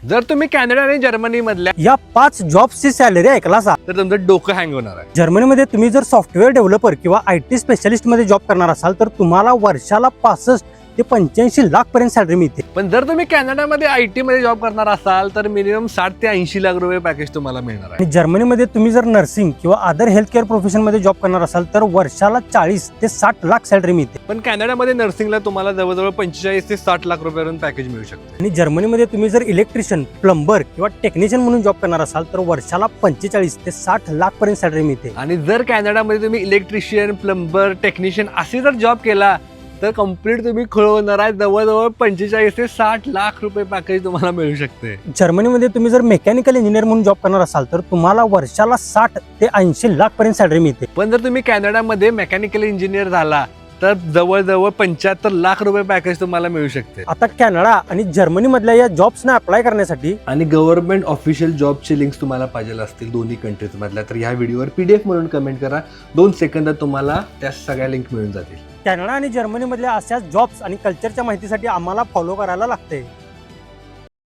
जर तुम्ही कॅनडा आणि जर्मनी मधल्या या 5 जॉब्सची सॅलरी ऐकला सा तर तुमचं डोकं हँग होणार आहे. जर्मनीमध्ये तुम्ही जर सॉफ्टवेअर डेव्हलपर किंवा IT स्पेशलिस्ट मध्ये जॉब करणार असाल तर तुम्हाला वर्षाला 65 ते 85 लाख पर्यंत सॅलरी मिळते. पण जर तुम्ही कॅनडामध्ये IT मध्ये जॉब करणार असाल तर मिनिमम 60 ते 80 लाख रुपये पॅकेज तुम्हाला मिळणार आहे. आणि जर्मनीमध्ये तुम्ही जर नर्सिंग किंवा अदर हेल्थ केअर प्रोफेशन मध्ये जॉब करणार असाल तर वर्षाला 40 ते 60 लाख सॅलरी मिळते. पण कॅनडामध्ये नर्सिंगला तुम्हाला जवळजवळ 45 ते 60 लाख रुपयापर्यंत पॅकेज मिळू शकते. आणि जर्मनीमध्ये तुम्ही जर इलेक्ट्रिशियन, प्लंबर किंवा टेक्निशियन म्हणून जॉब करणार असाल तर वर्षाला 45 ते 60 लाख पर्यंत सॅलरी मिळते. आणि जर कॅनडामध्ये तुम्ही इलेक्ट्रिशियन, प्लंबर, टेक्निशियन असे जर जॉब केला तर कम्प्लीट तुम्ही खळवणार आहे. जवळजवळ 45 ते 60 लाख रुपये पॅकेज तुम्हाला मिळू शकते. जर्मनीमध्ये तुम्ही जर मेकॅनिकल इंजिनियर म्हणून जॉब करणार असाल तर तुम्हाला वर्षाला 60 ते 80 लाख पर्यंत सॅलरी मिळते. पण जर तुम्ही कॅनडामध्ये मेकॅनिकल इंजिनियर झाला तर जवळजवळ 75 लाख रुपये पॅकेज तुम्हाला मिळू शकते. आता कॅनडा आणि जर्मनी मधल्या या जॉब्सना अप्लाय करण्यासाठी आणि गव्हर्नमेंट ऑफिशियल जॉबचे लिंक्स तुम्हाला पाहिजे असतील दोन्ही कंट्रीज मधल्या तर ह्या व्हिडिओवर PDF म्हणून कमेंट करा. 2 सेकंदात तुम्हाला त्या सगळ्या लिंक मिळून जातील. कॅनडा आणि जर्मनी मधल्या अशाच जॉब्स आणि कल्चरच्या माहितीसाठी आम्हाला फॉलो करायला लागते.